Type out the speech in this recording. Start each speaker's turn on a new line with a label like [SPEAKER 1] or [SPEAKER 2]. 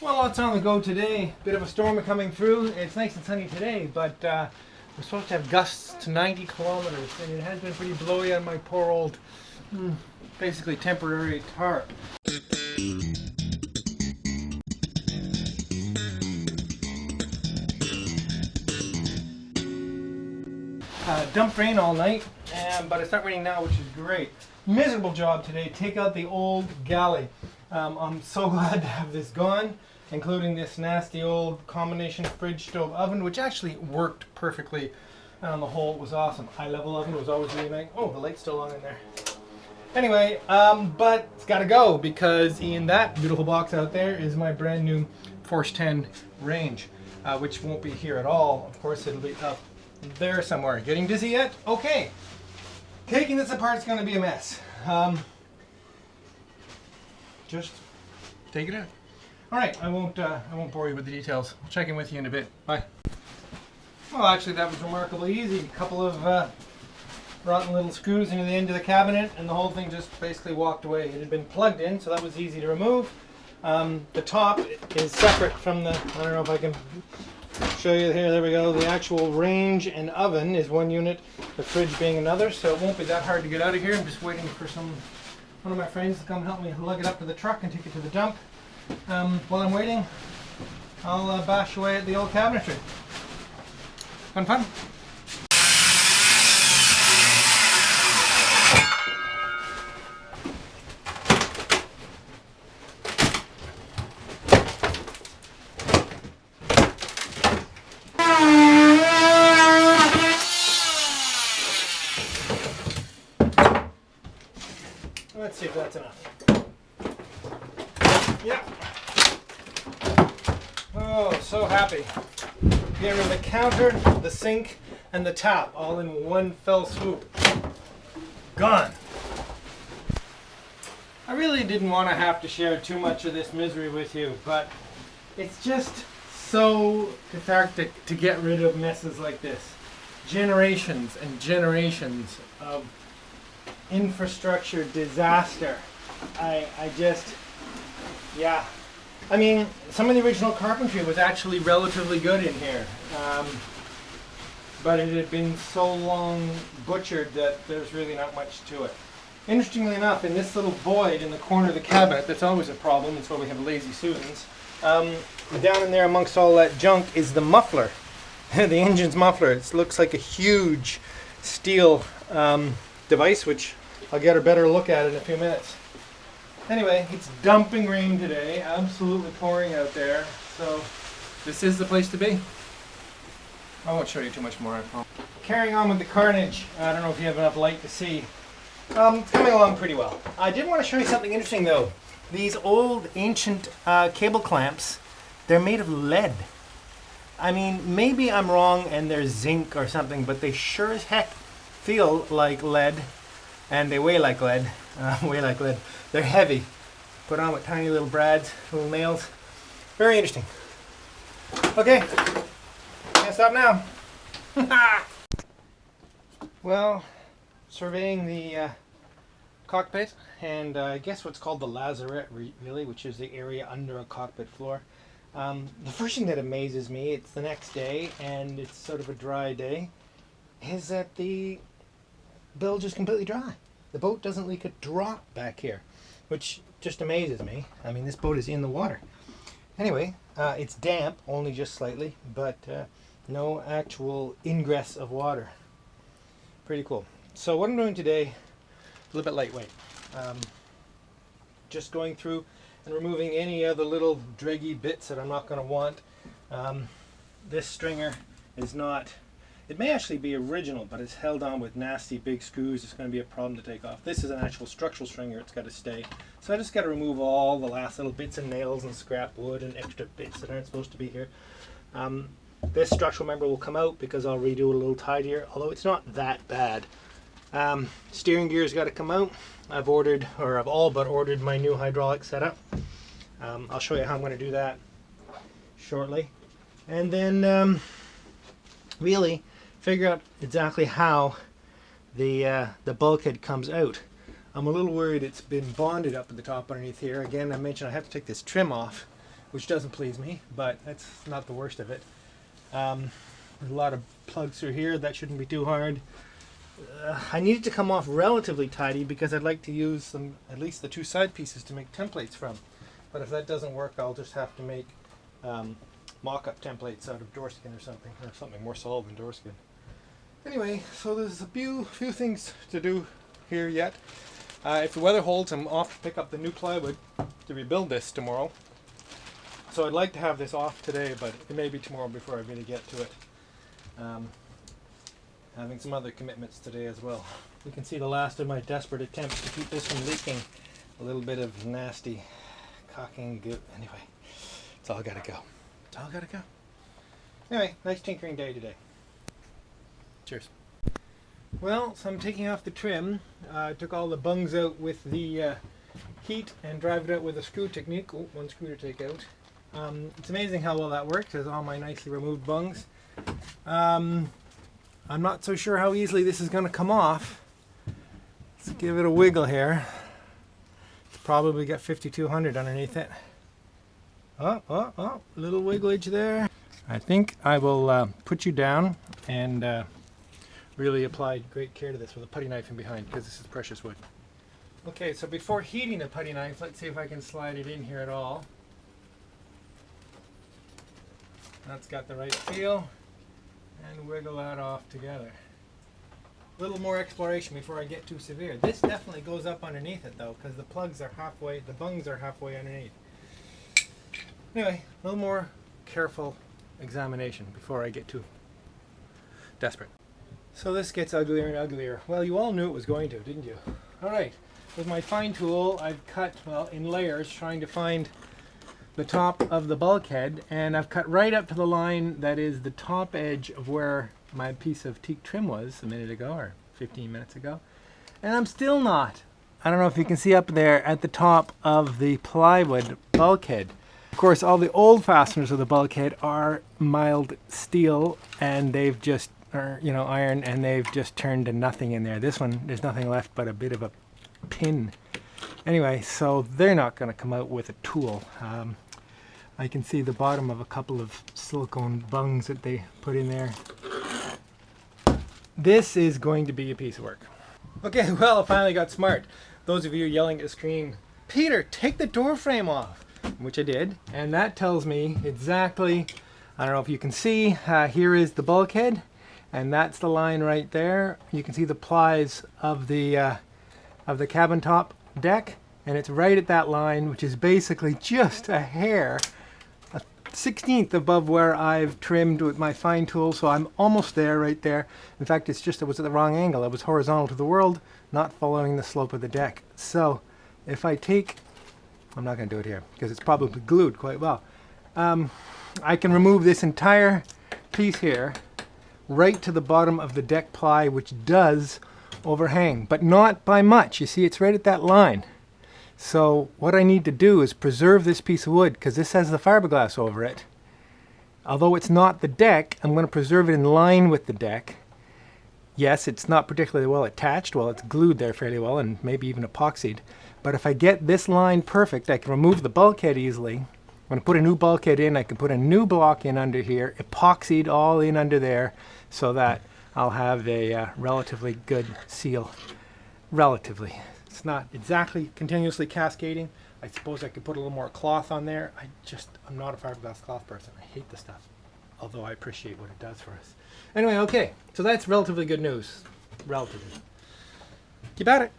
[SPEAKER 1] Well, lots on the go today. Bit of a storm coming through. It's nice and sunny today, but we're supposed to have gusts to 90 kilometers, and it has been pretty blowy on my poor old, basically temporary tarp. Dumped rain all night, but it's not raining now, which is great. Miserable job today. Take out the old Galley. I'm so glad to have this gone, including this nasty old combination fridge stove oven, which actually worked perfectly, and on the whole it was awesome. High level oven was always really nice. Oh, the light's still on in there. Anyway, but it's got to go, because in that beautiful box out there is my brand new Force 10 range, which won't be here at all. Of course, it'll be up there somewhere. Getting dizzy yet? Okay. Taking this apart is going to be a mess. Just take it out. All right, I won't bore you with the details. I'll check in with you in a bit. Bye. Well, actually, that was remarkably easy. A couple of rotten little screws into the end of the cabinet, and the whole thing just basically walked away. It had been plugged in, so that was easy to remove. The top is separate from the, I don't know if I can show you here, there we go. The actual range and oven is one unit, the fridge being another, so it won't be that hard to get out of here. I'm just waiting for one of my friends to come help me lug it up to the truck and take it to the dump. While I'm waiting, I'll bash away at the old cabinetry. Fun. Let's see if that's enough. Yeah. Oh, so happy. Get rid of the counter, the sink, and the tap all in one fell swoop. Gone. I really didn't want to have to share too much of this misery with you, but it's just so cathartic to get rid of messes like this. Generations and generations of infrastructure disaster. I just, yeah. I mean, some of the original carpentry was actually relatively good in here, but it had been so long butchered that there's really not much to it. Interestingly enough, in this little void in the corner of the cabinet, that's always a problem. That's why we have lazy Susans. Down in there amongst all that junk is the muffler, the engine's muffler. It looks like a huge steel device, which I'll get a better look at in a few minutes. Anyway, it's dumping rain today, absolutely pouring out there, so this is the place to be. I won't show you too much more, I promise. Carrying on with the carnage, I don't know if you have enough light to see. It's coming along pretty well. I did want to show you something interesting though. These old ancient cable clamps, they're made of lead. I mean, maybe I'm wrong and they're zinc or something, but they sure as heck feel like lead. And they weigh like lead. They're heavy. Put on with tiny little brads, little nails. Very interesting. Okay, can't stop now. Well, surveying the cockpit, and I guess what's called the lazarette, really, which is the area under a cockpit floor. The first thing that amazes me, it's the next day, and it's sort of a dry day, is that the bilge is completely dry. The boat doesn't leak a drop back here, which just amazes me. I mean, this boat is in the water. Anyway, it's damp, only just slightly, but no actual ingress of water. Pretty cool. So what I'm doing today, a little bit lightweight. Just going through and removing any of the little dreggy bits that I'm not going to want. This stringer is not, it may actually be original, but it's held on with nasty big screws. It's going to be a problem to take off. This is an actual structural stringer. It's got to stay. So I just got to remove all the last little bits and nails and scrap wood and extra bits that aren't supposed to be here. This structural member will come out because I'll redo it a little tidier, although it's not that bad. Steering gear's got to come out. I've all but ordered my new hydraulic setup. I'll show you how I'm going to do that shortly. And then really figure out exactly how the bulkhead comes out. I'm a little worried it's been bonded up at the top underneath here. Again, I mentioned I have to take this trim off, which doesn't please me, but that's not the worst of it. There's a lot of plugs through here. That shouldn't be too hard. I need it to come off relatively tidy because I'd like to use some, at least the two side pieces, to make templates from. But if that doesn't work, I'll just have to make mock-up templates out of door skin or something more solid than door skin. Anyway, so there's a few things to do here yet. If the weather holds, I'm off to pick up the new plywood to rebuild this tomorrow. So I'd like to have this off today, but it may be tomorrow before I really get to it. Having some other commitments today as well. You can see the last of my desperate attempts to keep this from leaking. A little bit of nasty caulking goo. Anyway, it's all gotta go. It's all gotta go. Anyway, nice tinkering day today. Cheers. Well, so I'm taking off the trim. I took all the bungs out with the heat and drive it out with a screw technique. Oh, one screw to take out. It's amazing how well that works. There's all my nicely removed bungs. I'm not so sure how easily this is going to come off. Let's give it a wiggle here. It's probably got 5200 underneath it. Oh, little wigglage there. I think I will put you down and really apply great care to this with a putty knife in behind, because this is precious wood. Okay, so before heating the putty knife, let's see if I can slide it in here at all. That's got the right feel. And wiggle that off together. A little more exploration before I get too severe. This definitely goes up underneath it though, because the bungs are halfway underneath. Anyway, a little more careful examination before I get too desperate. So this gets uglier and uglier. Well, you all knew it was going to, didn't you? Alright, with my fine tool I've cut, well, in layers, trying to find the top of the bulkhead, and I've cut right up to the line that is the top edge of where my piece of teak trim was a minute ago, or 15 minutes ago. And I'm still not, I don't know if you can see up there, at the top of the plywood bulkhead. Of course, all the old fasteners of the bulkhead are mild steel, and they've just, iron, and they've just turned to nothing in there. This one, there's nothing left but a bit of a pin. Anyway, so they're not going to come out with a tool. I can see the bottom of a couple of silicone bungs that they put in there. This is going to be a piece of work. Okay, well, I finally got smart. Those of you yelling at the screen, Peter, take the door frame off, which I did. And that tells me exactly, I don't know if you can see, here is the bulkhead, and that's the line right there. You can see the plies of the cabin top deck, and it's right at that line, which is basically just a hair, a 1/16 above where I've trimmed with my fine tool, so I'm almost there, right there. In fact, it's just, it was at the wrong angle. It was horizontal to the world, not following the slope of the deck. So if I take, I'm not going to do it here because it's probably glued quite well. I can remove this entire piece here right to the bottom of the deck ply, which does overhang, but not by much. You see, it's right at that line. So what I need to do is preserve this piece of wood, because this has the fiberglass over it. Although it's not the deck, I'm going to preserve it in line with the deck. Yes, it's not particularly well attached. Well, it's glued there fairly well, and maybe even epoxied. But if I get this line perfect, I can remove the bulkhead easily. When I put a new bulkhead in, I can put a new block in under here, epoxied all in under there, so that I'll have a relatively good seal. Relatively. It's not exactly continuously cascading. I suppose I could put a little more cloth on there. I'm not a fiberglass cloth person. I hate the stuff, although I appreciate what it does for us. Anyway, okay, so that's relatively good news. Relatively. Keep at it.